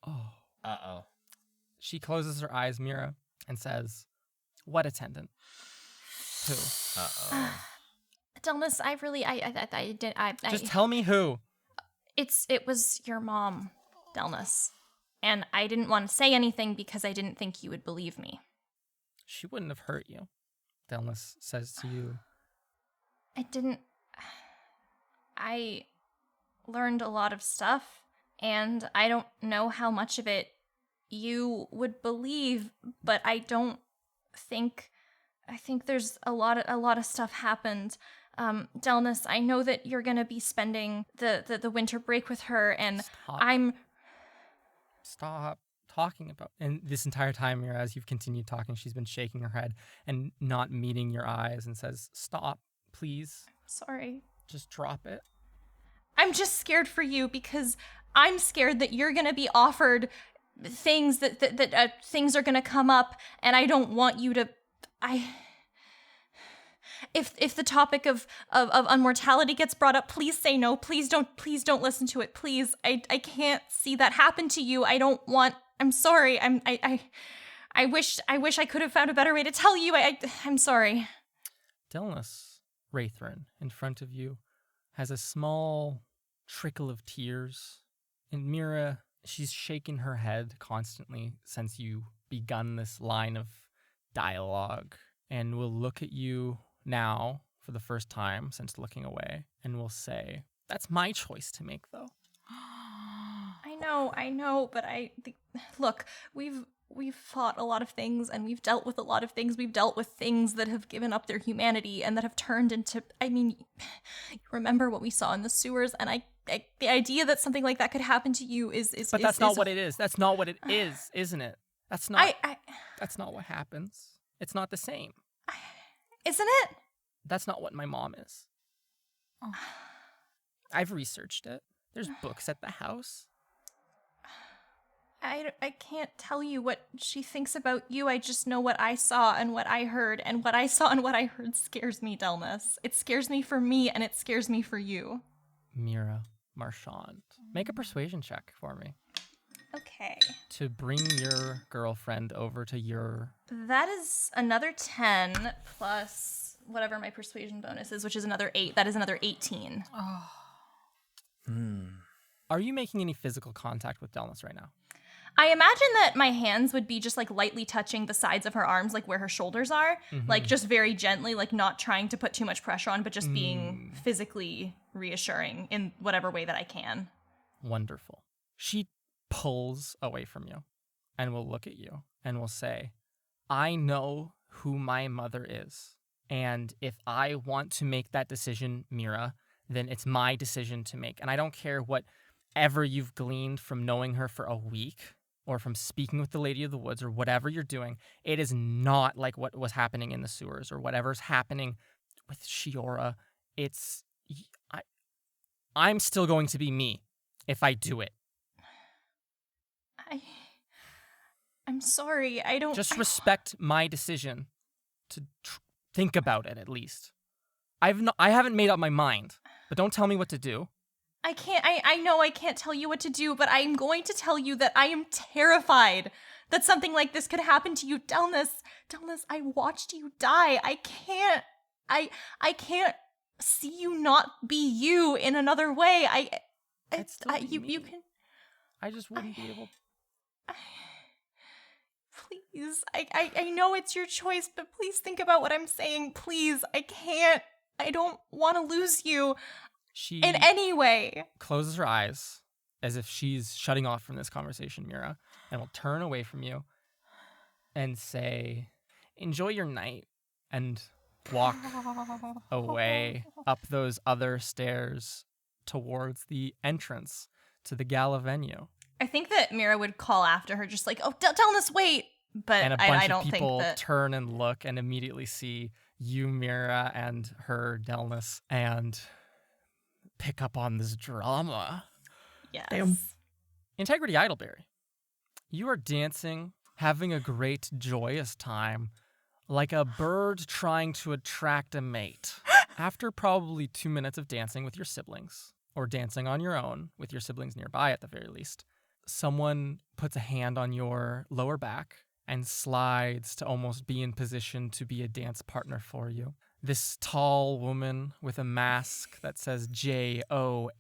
Oh. Uh-oh. She closes her eyes, Mira, and says, "What attendant? Who? Uh-oh. Delmas, Just tell me who." It was your mom, Delmas. And I didn't want to say anything because I didn't think you would believe me. She wouldn't have hurt you, Delmas says to you. I learned a lot of stuff, and I don't know how much of it you would believe, but I think there's a lot of stuff happened. Delmas, I know that you're gonna be spending the winter break with her, and Stop talking about. And this entire time, Mira, as you've continued talking, she's been shaking her head and not meeting your eyes and says, "Stop, please. Sorry. Just drop it." I'm just scared for you because I'm scared that you're gonna be offered things that things are gonna come up, and I don't want you to. If the topic of unmortality gets brought up, please say no. Please don't listen to it. Please, I can't see that happen to you. I don't want. I'm sorry. I wish I could have found a better way to tell you. I'm sorry. Delmas Wraithrin in front of you has a small trickle of tears. And Mira, she's shaking her head constantly since you begun this line of dialogue, and will look at you now for the first time since looking away and will say, "That's my choice to make, though." I know, but look, we've fought a lot of things, and we've dealt with a lot of things. We've dealt with things that have given up their humanity and that have turned into, you remember what we saw in the sewers, and the idea that something like that could happen to you is But that's not what it is. That's not what it is, isn't it? That's not that's not what happens. It's not the same. Isn't it? That's not what my mom is. Oh. I've researched it. There's books at the house. I can't tell you what she thinks about you. I just know what I saw and what I heard, and what I saw and what I heard scares me, Delmas. It scares me for me, and it scares me for you. Mira, Marchand, make a persuasion check for me Okay. to bring your girlfriend over to your... That is another 10 plus whatever my persuasion bonus is, which is another 8. That is another 18. Are you making any physical contact with Delmas right now? I imagine that my hands would be just like lightly touching the sides of her arms, like where her shoulders are, like just very gently, like not trying to put too much pressure on, but just being physically reassuring in whatever way that I can. Wonderful. She pulls away from you and will look at you and will say, I know who my mother is. And if I want to make that decision, Mira, then it's my decision to make. And I don't care whatever you've gleaned from knowing her for a week or from speaking with the Lady of the Woods or whatever you're doing. It is not like what was happening in the sewers or whatever's happening with Shiora. I'm still going to be me if I do it. I'm sorry. I don't... Just respect my decision to think about it, at least. I haven't made up my mind, but don't tell me what to do. I can't, I know I can't tell you what to do, but I'm going to tell you that I am terrified that something like this could happen to you. Delmas, I watched you die. I can't see you not be you in another way. You can... I just wouldn't be able... Please, I know it's your choice, but please think about what I'm saying. Please, I don't want to lose you in any way. Closes her eyes as if she's shutting off from this conversation, Mira, and will turn away from you and say, enjoy your night, and walk away up those other stairs towards the entrance to the gala venue. I think that Mira would call after her, just like, "Oh, Delmas, wait!" But and a bunch I don't of people think that... turn and look and immediately see you, Mira, and her, Delmas, and pick up on this drama. Yes. Damn. Integrity Idleberry, you are dancing, having a great, joyous time, like a bird trying to attract a mate. After probably 2 minutes of dancing with your siblings, or dancing on your own with your siblings nearby at the very least, someone puts a hand on your lower back and slides to almost be in position to be a dance partner for you. This tall woman with a mask that says Joan,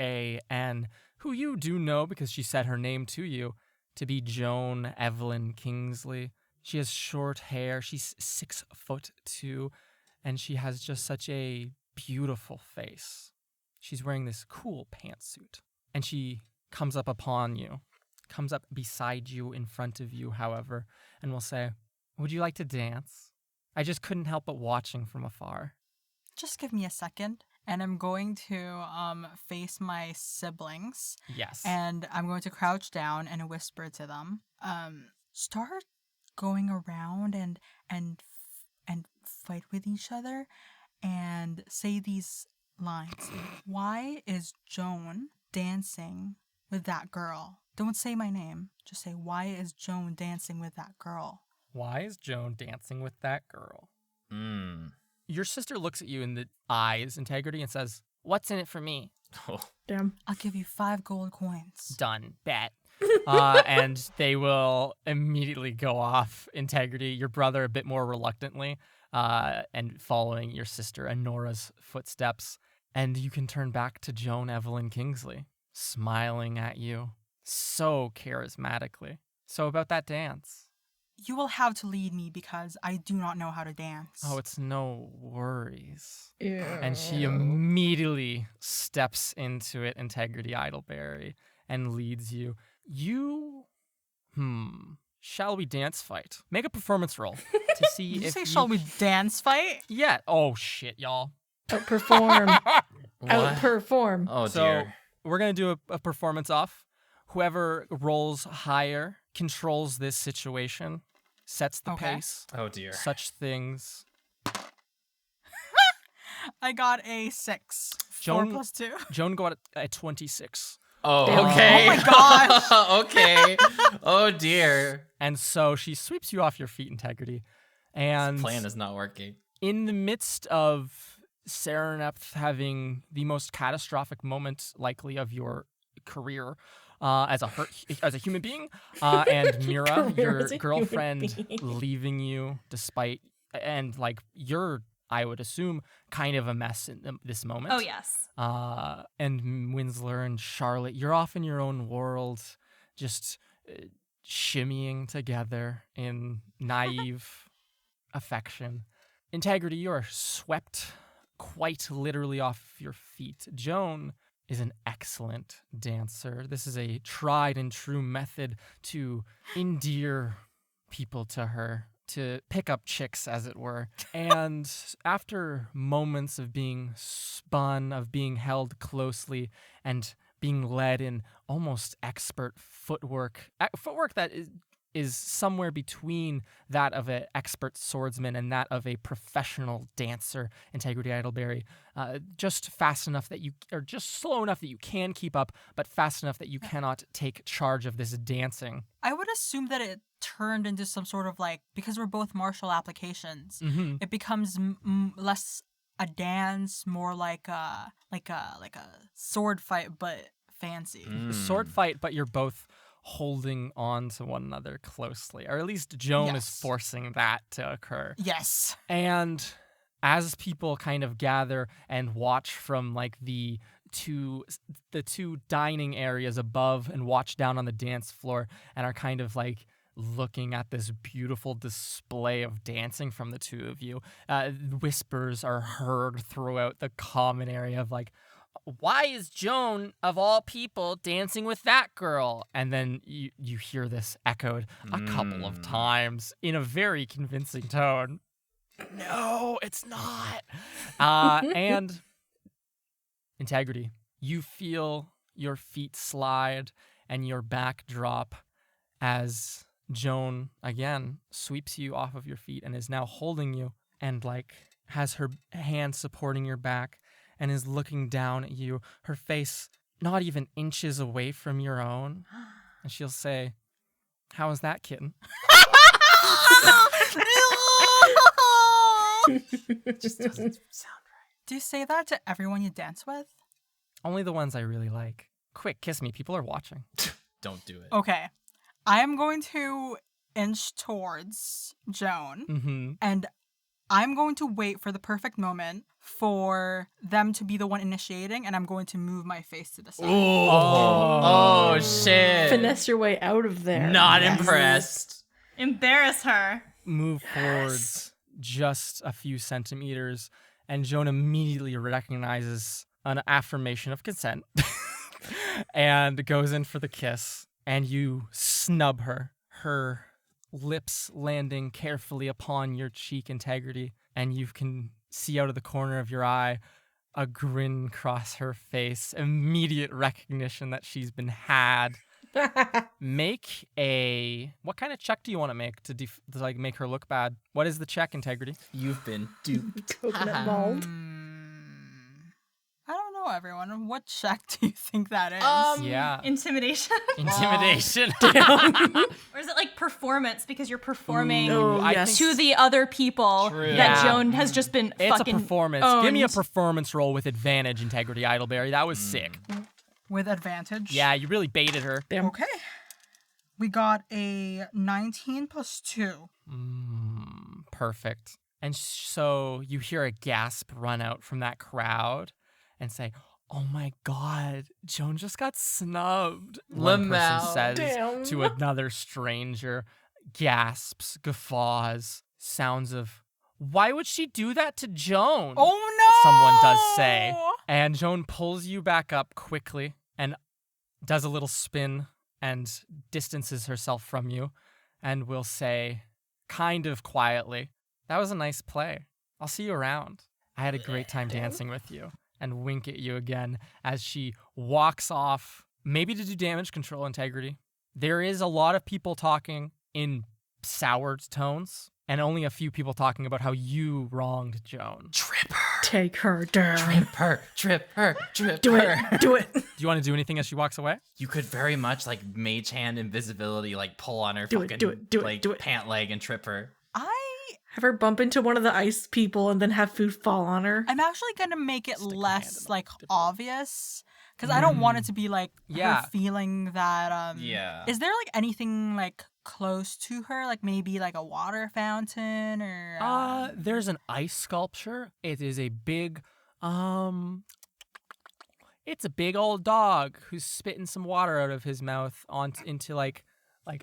who you do know because she said her name to you, to be Joan Evelyn Kingsley. She has short hair. She's 6'2", and she has just such a beautiful face. She's wearing this cool pantsuit, and she comes up upon you, comes up beside you, in front of you, however, and will say, would you like to dance? I just couldn't help but watching from afar. Just give me a second, and I'm going to face my siblings. Yes. And I'm going to crouch down and whisper to them, start going around and fight with each other and say these lines. Why is Joan dancing with that girl? Don't say my name. Just say, why is Joan dancing with that girl? Why is Joan dancing with that girl? Your sister looks at you in the eyes, Integrity, and says, what's in it for me? Oh. Damn. I'll give you 5 gold coins. Done. Bet. And they will immediately go off, Integrity, your brother a bit more reluctantly, and following your sister Anora's footsteps. And you can turn back to Joan Evelyn Kingsley, smiling at you so charismatically. So about that dance. You will have to lead me because I do not know how to dance. Oh, it's no worries. Yeah. And she immediately steps into it, Integrity Idleberry, and leads you. Shall we dance fight? Make a performance roll to see Did you if say shall we dance fight? Yeah. Oh, shit, y'all. Outperform. What? Outperform. Oh, So dear. we're going to do a performance off. Whoever rolls higher controls this situation, sets the Okay. pace, Oh, dear. such things. I got a 6. Joan- 4 plus 2. Joan got a 26. Oh, Damn. okay. Oh my gosh. Okay. Oh dear. And so she sweeps you off your feet, Integrity. And This plan is not working. in the midst of Serenepth having the most catastrophic moment likely of your career as a human being, and Mira, Career your as a human girlfriend, being. leaving you despite, and like you're, I would assume, kind of a mess in this moment. Oh, yes. And Winsler and Charlotte, you're off in your own world, just shimmying together in naive affection. Integrity, you are swept quite literally off your feet. Joan is an excellent dancer. This is a tried and true method to endear people to her, to pick up chicks, as it were. And after moments of being spun, of being held closely, and being led in almost expert footwork that is somewhere between that of an expert swordsman and that of a professional dancer, Integrity Idleberry, just fast enough that you, or just slow enough that you can keep up, but fast enough that you cannot take charge of this dancing. I would assume that it turned into some sort of like, because we're both martial applications, Mm-hmm. it becomes less a dance, more like a sword fight, but fancy. Sword fight, but you're both holding on to one another closely, or at least Joan is Yes. forcing that to occur. Yes. And as people kind of gather and watch from like the two dining areas above and watch down on the dance floor and are kind of like looking at this beautiful display of dancing from the two of you, whispers are heard throughout the common area of like, why is Joan, of all people, dancing with that girl? And then you hear this echoed a couple of times in a very convincing tone. No, it's not. And Integrity, you feel your feet slide and your back drop as Joan, again, sweeps you off of your feet and is now holding you and, like, has her hand supporting your back and is looking down at you, her face not even inches away from your own. And she'll say, "How was that, kitten?" It just doesn't sound right. Do you say that to everyone you dance with? Only the ones I really like. Quick, kiss me. People are watching. Don't do it. Okay. I am going to inch towards Joan, Mm-hmm. and I'm going to wait for the perfect moment for them to be the one initiating, and I'm going to move my face to the side. Oh shit. Finesse your way out of there. Not Yes. impressed. Embarrass her. Move forwards just a few centimeters, and Joan immediately recognizes an affirmation of consent and goes in for the kiss, and you snub her, her lips landing carefully upon your cheek, Integrity, and you can see out of the corner of your eye a grin cross her face, immediate recognition that she's been had. Make a, what kind of check do you want to make to like make her look bad? What is the check, Integrity? You've been duped. Coconut mold. I don't know, everyone. What check do you think that is? Yeah. Intimidation. Intimidation. Or is it like performance because you're performing Oh, I yes. to the other people True. that Yeah. Joan has just been It's a fucking performance. Give me a owned. performance roll with advantage, Integrity Idleberry. That was sick. With advantage? Yeah, you really baited her. Damn. Okay. We got a 19 plus 2. Perfect. And so you hear a gasp run out from that crowd and say, "Oh my God, Joan just got snubbed." One person Lamau. says Damn. to another stranger, gasps, guffaws, sounds of, "Why would she do that to Joan?" Oh no! Someone does say. And Joan pulls you back up quickly and does a little spin and distances herself from you and will say, kind of quietly, "That was a nice play. I'll see you around. I had a great time dancing with you." And wink at you again as she walks off, maybe to do damage control, Integrity. There is a lot of people talking in soured tones and only a few people talking about how you wronged Joan. Tripper. Take her down. Trip her. Do it. Do it. Do you want to do anything as she walks away? You could very much like mage hand invisibility, like pull on her Do it, fucking do it, like do it. pant leg and trip her. Have her bump into one of the ice people and then have food fall on her. I'm actually gonna make it Stick her hand less in the like dipple. obvious because I don't want it to be like Yeah. her feeling that Yeah. Is there like anything like close to her, like maybe like a water fountain or There's an ice sculpture. It is a big, it's a big old dog who's spitting some water out of his mouth into like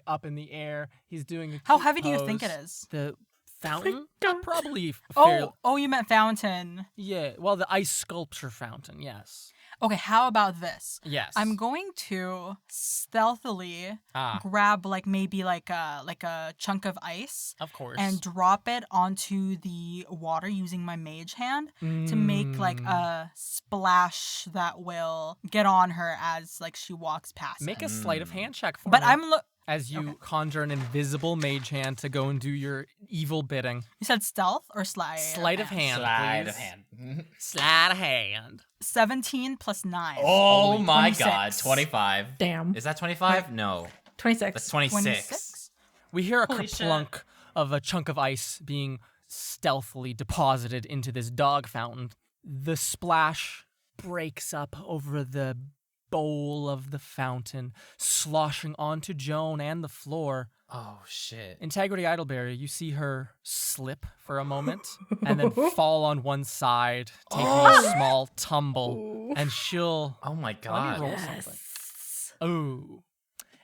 up in the air. He's doing a How cute heavy do you think pose. it is? The fountain? Probably Oh, you meant fountain. yeah. Well, the ice sculpture fountain. Yes. Okay, how about this? Yes. I'm going to stealthily Ah, grab like maybe like a chunk of ice of course. and drop it onto the water using my mage hand to make like a splash that will get on her as like she walks past. Make it. a sleight of hand check for But me. I'm as you conjure an invisible mage hand to go and do your evil bidding. You said stealth or slide? Sleight of hand, Slide please. of hand. Sleight of hand. 17 plus 9. Oh my 26. god, 25. Damn. Is that 25? No. 26. That's 26. 26? We hear a Holy shit. kerplunk of a chunk of ice being stealthily deposited into this dog fountain. The splash breaks up over the bowl of the fountain, sloshing onto Joan and the floor. Oh shit. Integrity Idleberry, you see her slip for a moment and then fall on one side, taking a small tumble, and she'll Oh my let me god. roll something. Oh.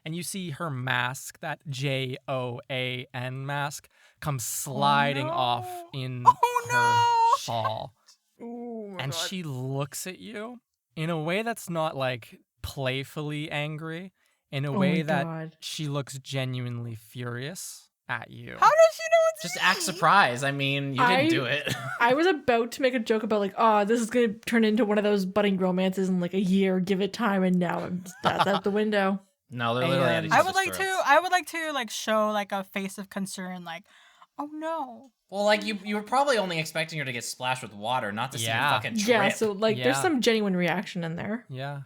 And you see her mask, that JOAN mask, come sliding off in her shawl. And she looks at you in a way that's not like playfully angry, in a Oh way my that God. she looks genuinely furious at you. How does she know it's Just me? act surprised. I mean, you didn't do it. I was about to make a joke about like, oh, this is gonna turn into one of those budding romances in like a year. Give it time, and now that's out the window. No, they're literally at And each I other's would like to. throats. I would like to like show like a face of concern, like, oh no. Well, like you were probably only expecting her to get splashed with water, not to see Yeah. her fucking trip. Yeah, so like, there's Yeah. some genuine reaction in there. Yeah.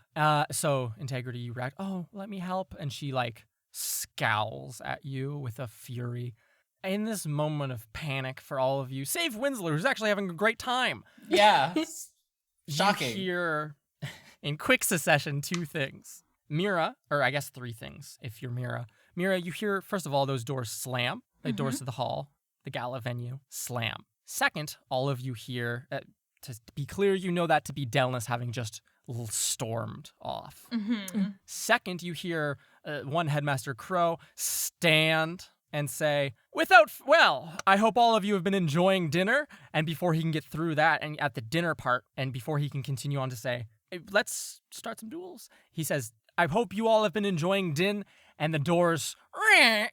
So Integrity, you react, oh, let me help. And she like scowls at you with a fury. In this moment of panic for all of you, save Winslow, who's actually having a great time. Yeah. You Shocking. hear in quick succession two things. Mira, or I guess three things if you're Mira. Mira, you hear, first of all, those doors slam, the doors to the hall, the gala venue, slam. Second, all of you hear, to be clear, you know that to be Delness having just stormed off. Second, you hear one Headmaster Crow stand and say, I hope all of you have been enjoying dinner. And before he can get through that and at the dinner part, and before he can continue on to say, "Hey, let's start some duels," he says, I hope you all have been enjoying din, and the doors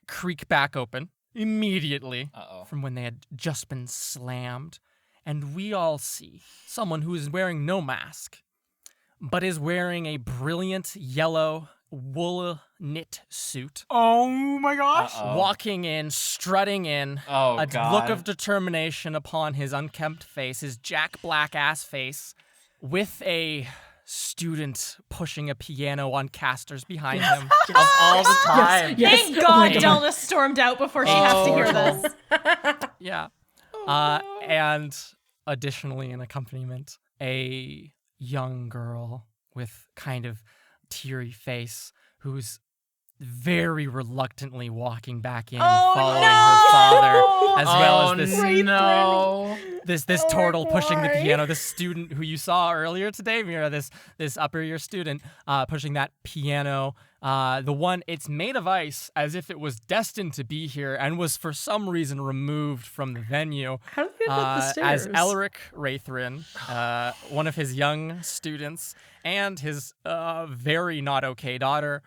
creak back open immediately Uh-oh. from when they had just been slammed. And we all see someone who is wearing no mask, but is wearing a brilliant yellow wool knit suit, Oh my gosh. Uh-oh. walking in, strutting in, Oh, a God. look of determination upon his unkempt face, his Jack Black ass face, with a student pushing a piano on casters behind him. Of all the time. Yes. Thank Oh God my God. Delna stormed out before she has to hear this. Yeah. And additionally, in accompaniment, a young girl with kind of teary face who's very reluctantly walking back in, following her father, as well as this no. this turtle pushing the piano, this student who you saw earlier today, Mira, this upper year student pushing that piano. The one, it's made of ice, as if it was destined to be here and was for some reason removed from the venue. How did they get up the As stairs? Elric Wraithrin, one of his young students, and his very not okay daughter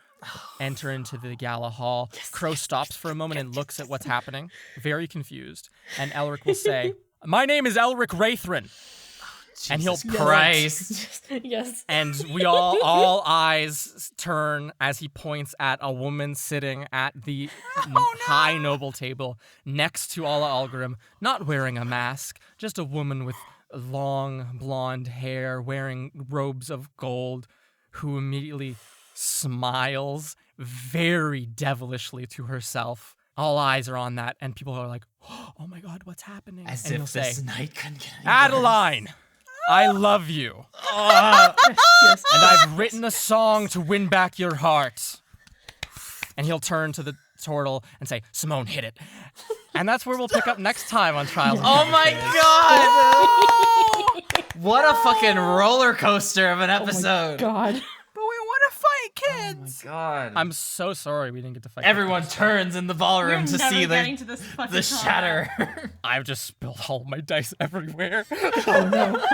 enter into the gala hall. Crow stops for a moment and looks at what's happening, very confused. And Elric will say, "My name is Elric Wraithrin." And he'll Jesus point. Christ. Yes. And we all eyes turn as he points at a woman sitting at the high noble table next to Alla Algrim, not wearing a mask, just a woman with long blonde hair, wearing robes of gold, who immediately smiles very devilishly to herself. All eyes are on that, and people are like, oh my god, what's happening? As and if this night couldn't get any Adeline, I love you. Yes. And I've written a song to win back your heart. And he'll turn to the turtle and say, Simone, hit it. And that's where we'll pick up next time on Trials. Oh my god! What a fucking roller coaster of an episode. God. But we want to fight, kids. God. I'm so sorry we didn't get to fight. Everyone turns in the ballroom to see to this fucking the shatter. I've just spilled all my dice everywhere. Oh no.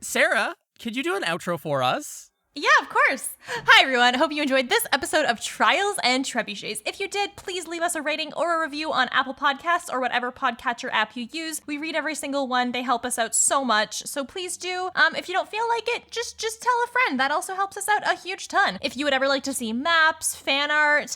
Sarah, could you do an outro for us? Yeah, of course. Hi, everyone. Hope you enjoyed this episode of Trials and Trebuchets. If you did, please leave us a rating or a review on Apple Podcasts or whatever podcatcher app you use. We read every single one. They help us out so much. So please do. If you don't feel like it, just tell a friend. That also helps us out a huge ton. If you would ever like to see maps, fan art,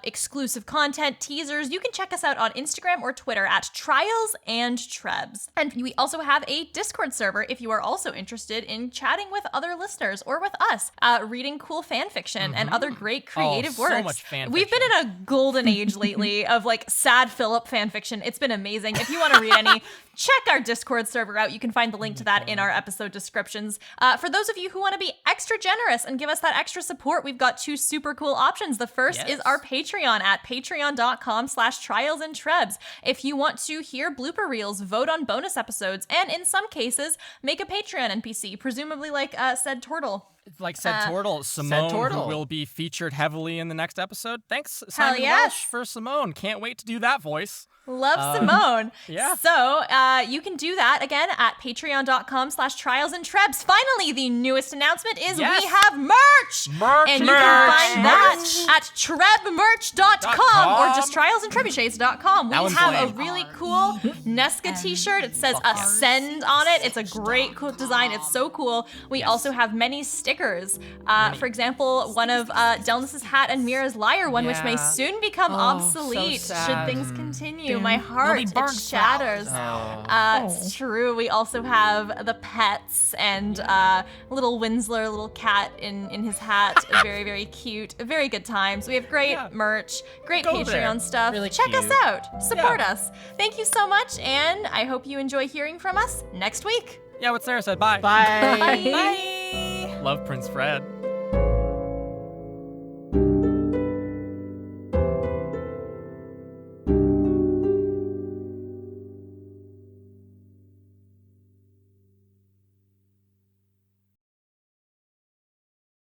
exclusive content, teasers, you can check us out on Instagram or Twitter at Trials and Trebs. And we also have a Discord server if you are also interested in chatting with other listeners or with us, reading cool fan fiction and other great creative works. So much fan We've been fiction. in a golden age lately of like sad Philip fan fiction. It's been amazing. If you want to read any, check our Discord server out. You can find the link to that in our episode descriptions. For those of you who want to be extra generous and give us that extra support, we've got 2 super cool options. The first is our Patreon at patreon.com/trialsandtrebs. If you want to hear blooper reels, vote on bonus episodes, and in some cases, make a Patreon NPC, presumably like said turtle. Like said Turtle, Simone, Turtle. who will be featured heavily in the next episode. Thanks, Simon yes. Welsh, for Simone. Can't wait to do that voice. Love Simone. yeah. So you can do that again at patreon.com/trialsandtrebs. Finally, the newest announcement is we have merch. And you can find that at trebmerch.com or just trialsandtrebuchets.com. We That one's have a lame. really cool Nesca t-shirt. It says Ascend on it. It's a great cool design. It's so cool. We also have many stickers. For example, one of Delnis's hat and Mira's lyre one, which may Yeah. soon become obsolete so should sad. things continue. Damn. My heart, be it burnt shatters. It's true. We also have the pets and little Winsler, little cat in his hat. Very, very cute. Very good times. We have great merch, great Go Patreon there. stuff. Really Check us cute. out. Support us. Thank you so much, and I hope you enjoy hearing from us next week. Yeah, what Sarah said. Bye. Bye. Bye. Love Prince Fred.